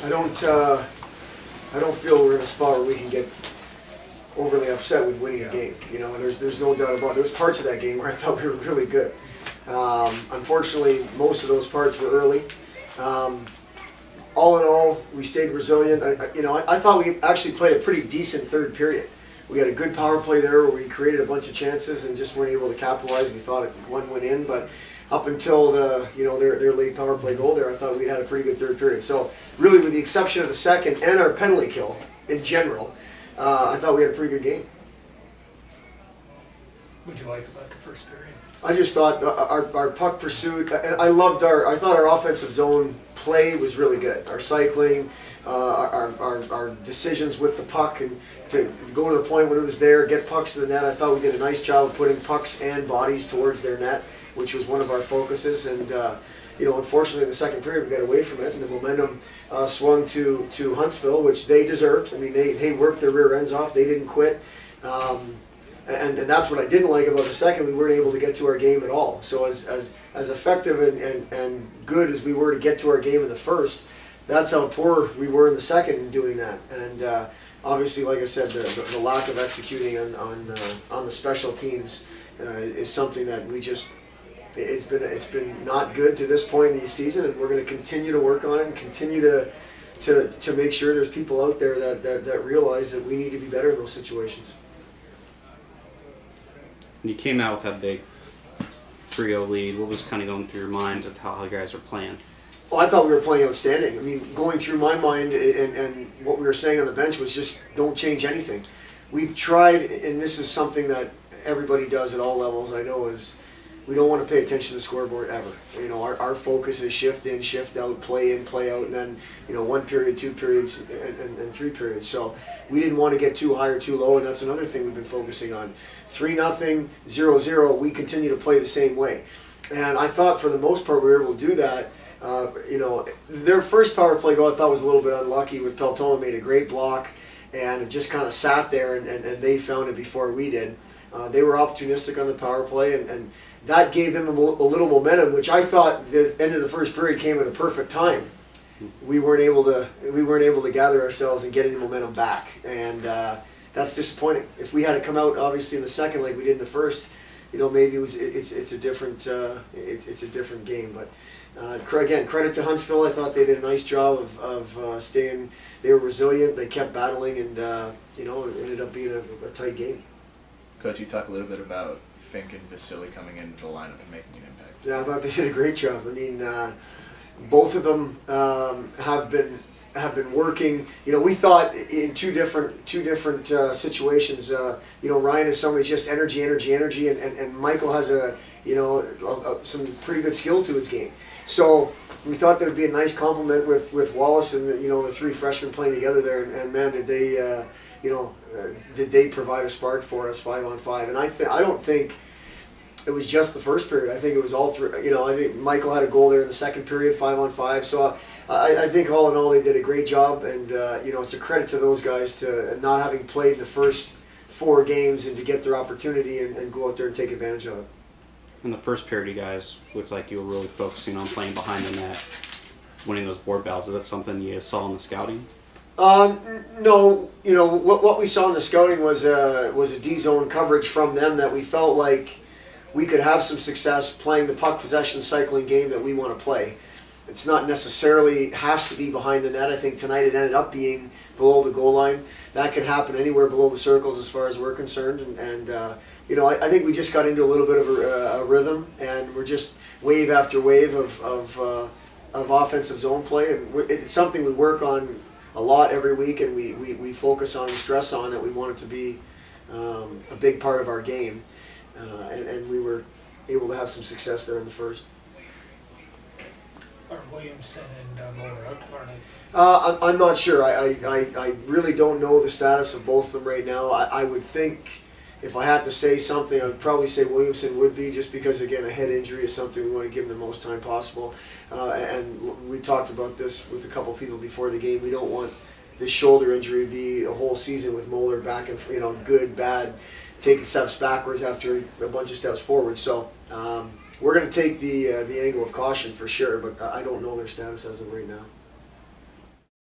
I don't feel we're in a spot where we can get overly upset with winning a game. You know, there's no doubt about it. There was parts of that game where I thought we were really good. Unfortunately, most of those parts were early. All in all, we stayed resilient. I thought we actually played a pretty decent third period. We had a good power play there where we created a bunch of chances and just weren't able to capitalize. We thought one went in, but up until their late power play goal there, I thought we had a pretty good third period. So really, with the exception of the second and our penalty kill in general, I thought we had a pretty good game. What did you like about the first period? I just thought our puck pursuit, and I thought our offensive zone play was really good. Our cycling, our decisions with the puck, and to go to the point when it was there, get pucks to the net. I thought we did a nice job of putting pucks and bodies towards their net, which was one of our focuses. And unfortunately, in the second period, we got away from it, and the momentum swung to Huntsville, which they deserved. I mean, they worked their rear ends off. They didn't quit. And that's what I didn't like about the second. We weren't able to get to our game at all. So as effective and good as we were to get to our game in the first, that's how poor we were in the second in doing that. And obviously, like I said, the lack of executing on the special teams is something that we just it's been not good to this point in the season, and we're going to continue to work on it and continue to make sure there's people out there that realize that we need to be better in those situations. You came out with that big 3-0 lead. What was kind of going through your mind of how you guys were playing? Well, I thought we were playing outstanding. I mean, going through my mind and what we were saying on the bench was just don't change anything. We've tried, and this is something that everybody does at all levels, I know, is we don't want to pay attention to the scoreboard ever. You know, our focus is shift in, shift out, play in, play out, and then, one period, two periods, and three periods. So we didn't want to get too high or too low, and that's another thing we've been focusing on. 3-0, 0-0, we continue to play the same way. And I thought for the most part we were able to do that. Their first power play goal I thought was a little bit unlucky with Peltoma, made a great block, and it just kind of sat there, and they found it before we did. They were opportunistic on the power play, and that gave them a little momentum, which I thought the end of the first period came at a perfect time. We weren't able to gather ourselves and get any momentum back, and that's disappointing. If we had to come out obviously in the second like we did in the first, maybe it's a different game. But again, credit to Huntsville. I thought they did a nice job of staying. They were resilient. They kept battling, and it ended up being a tight game. Coach, you talk a little bit about Fink and Vasily coming into the lineup and making an impact. Yeah, I thought they did a great job. I mean, both of them have been working. We thought in two different situations. Ryan is somebody just energy, and Michael has some pretty good skill to his game. So we thought there would be a nice complement with Wallace and the three freshmen playing together there. And man, did they did they provide a spark for us 5-on-5? And I don't think it was just the first period. I think it was all three. I think Michael had a goal there in the second period, 5-on-5. So I think all in all they did a great job, and it's a credit to those guys to not having played the first 4 games and to get their opportunity and go out there and take advantage of it. In the first period, you guys looked like you were really focusing on playing behind the net, winning those board battles. Is that something you saw in the scouting? No. What we saw in the scouting was a D-zone coverage from them that we felt like we could have some success playing the puck possession cycling game that we want to play. It's not necessarily has to be behind the net. I think tonight it ended up being below the goal line. That can happen anywhere below the circles as far as we're concerned. And I think we just got into a little bit of a rhythm, and we're just wave after wave of offensive zone play. And it's something we work on a lot every week, and we focus on and stress on that we want it to be a big part of our game. And we were able to have some success there in the first. Are Williamson and Moeller out tomorrow night? I'm not sure. I really don't know the status of both of them right now. I would think if I had to say something, I would probably say Williamson would be, just because, again, a head injury is something we want to give him the most time possible. And we talked about this with a couple people before the game. We don't want this shoulder injury to be a whole season with Moeller back and good, bad, taking steps backwards after a bunch of steps forward. So we're going to take the angle of caution for sure, but I don't know their status as of right now.